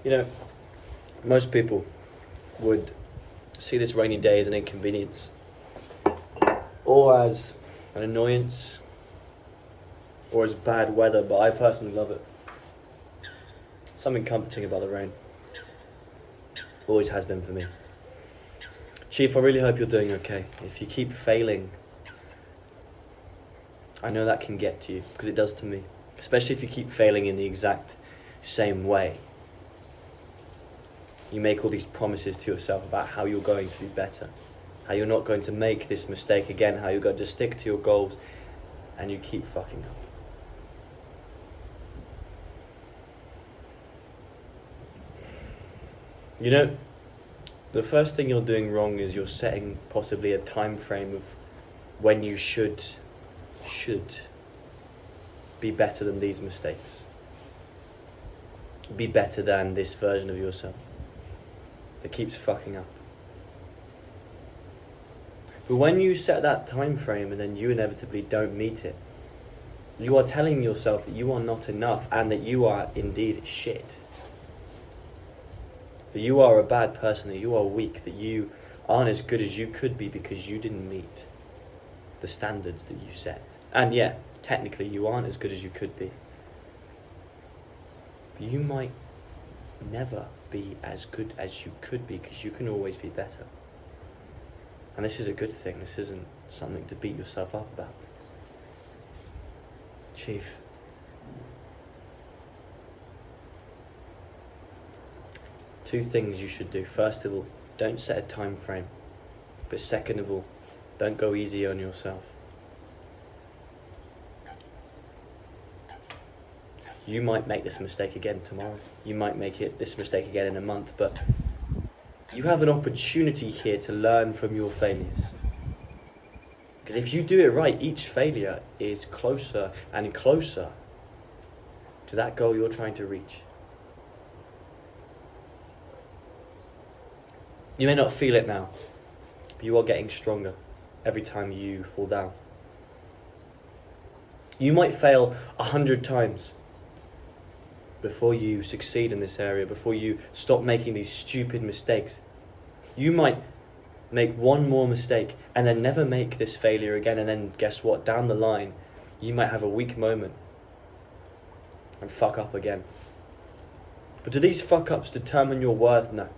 You know, most people would see this rainy day as an inconvenience, or as an annoyance, or as bad weather, but I personally love it. Something comforting about the rain. Always has been for me. Chief, I really hope you're doing okay. If you keep failing, I know that can get to you, because it does to me. Especially if you keep failing in the exact same way. You make all these promises to yourself about how you're going to be better, how you're not going to make this mistake again, how you're going to stick to your goals, and you keep fucking up. You know, the first thing you're doing wrong is you're setting possibly a time frame of when you should be better than these mistakes. Be better than this version of yourself that keeps fucking up. But when you set that time frame and then you inevitably don't meet it, you are telling yourself that you are not enough and that you are indeed shit. That you are a bad person, that you are weak, that you aren't as good as you could be because you didn't meet the standards that you set. And yeah, technically you aren't as good as you could be. But you might never be as good as you could be because you can always be better. And this is a good thing. This isn't something to beat yourself up about. Chief, two things you should do. First of all, don't set a time frame. But second of all, don't go easy on yourself. You might make this mistake again tomorrow. You might make this mistake again in a month, but you have an opportunity here to learn from your failures. Because if you do it right, each failure is closer and closer to that goal you're trying to reach. You may not feel it now, but you are getting stronger every time you fall down. You might fail 100 times before you succeed in this area, before you stop making these stupid mistakes. You might make one more mistake and then never make this failure again, and then guess what? Down the line, you might have a weak moment and fuck up again. But do these fuck ups determine your worth? No.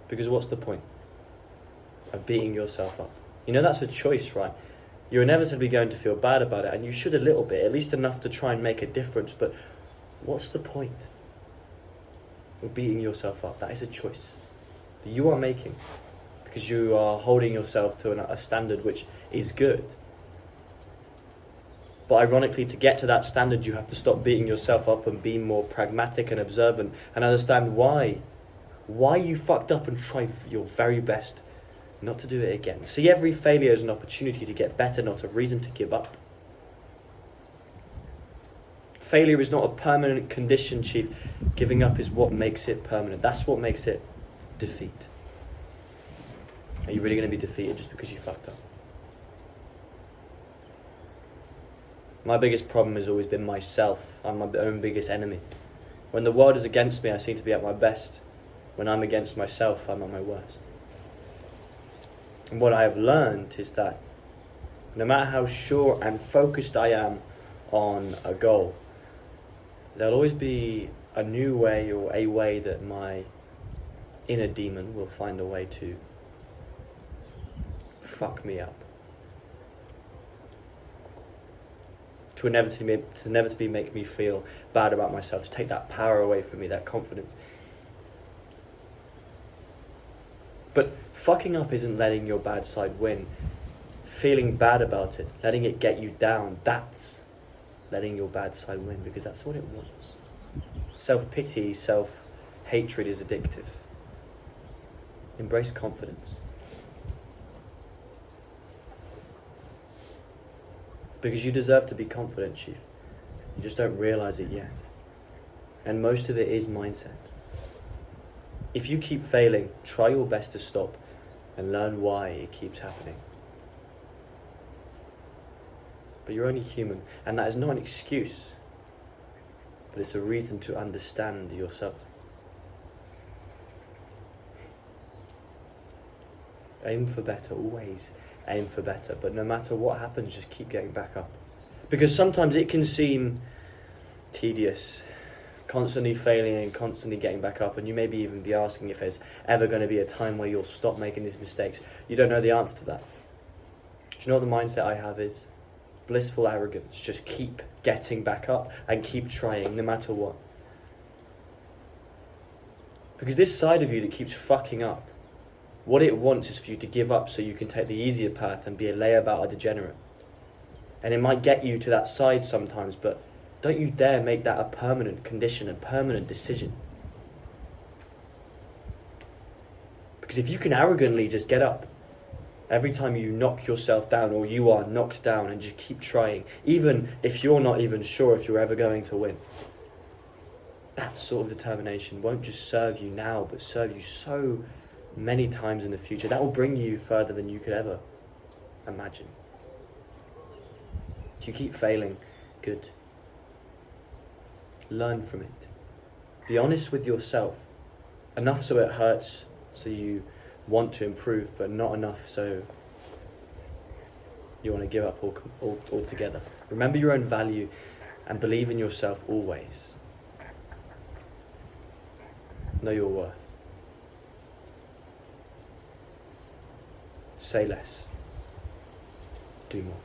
Because what's the point of beating yourself up? You know, that's a choice, right? You're inevitably going to feel bad about it, and you should a little bit, at least enough to try and make a difference. But what's the point of beating yourself up? That is a choice that you are making because you are holding yourself to a standard which is good. But ironically, to get to that standard, you have to stop beating yourself up and be more pragmatic and observant and understand why you fucked up, and try your very best not to do it again. See every failure as an opportunity to get better, not a reason to give up. Failure is not a permanent condition, Chief. Giving up is what makes it permanent. That's what makes it defeat. Are you really going to be defeated just because you fucked up? My biggest problem has always been myself. I'm my own biggest enemy. When the world is against me, I seem to be at my best. When I'm against myself, I'm at my worst. And what I have learned is that no matter how sure and focused I am on a goal, there'll always be a new way, or a way that my inner demon will find a way to fuck me up. To inevitably make me feel bad about myself, to take that power away from me, that confidence. But fucking up isn't letting your bad side win. Feeling bad about it, letting it get you down, that's letting your bad side win, because that's what it wants. Self-pity, self-hatred is addictive. Embrace confidence. Because you deserve to be confident, Chief. You just don't realize it yet. And most of it is mindset. If you keep failing, try your best to stop and learn why it keeps happening. But you're only human, and that is not an excuse. but it's a reason to understand yourself. Aim for better, always aim for better, but no matter what happens, just keep getting back up. Because sometimes it can seem tedious, constantly failing and constantly getting back up, and you maybe even be asking if there's ever going to be a time where you'll stop making these mistakes. You don't know the answer to that. Do you know what the mindset I have is? Blissful arrogance. Just keep getting back up and keep trying no matter what. Because this side of you that keeps fucking up, what it wants is for you to give up so you can take the easier path and be a layabout, a degenerate. And it might get you to that side sometimes, but don't you dare make that a permanent condition, a permanent decision. Because if you can arrogantly just get up every time you knock yourself down or you are knocked down and just keep trying, even if you're not even sure if you're ever going to win, that sort of determination won't just serve you now, but serve you so many times in the future. That will bring you further than you could ever imagine. If you keep failing, good. Learn from it. Be honest with yourself. Enough so it hurts, so you want to improve, but not enough so you want to give up altogether. Remember your own value and believe in yourself always. Know your worth. Say less. Do more.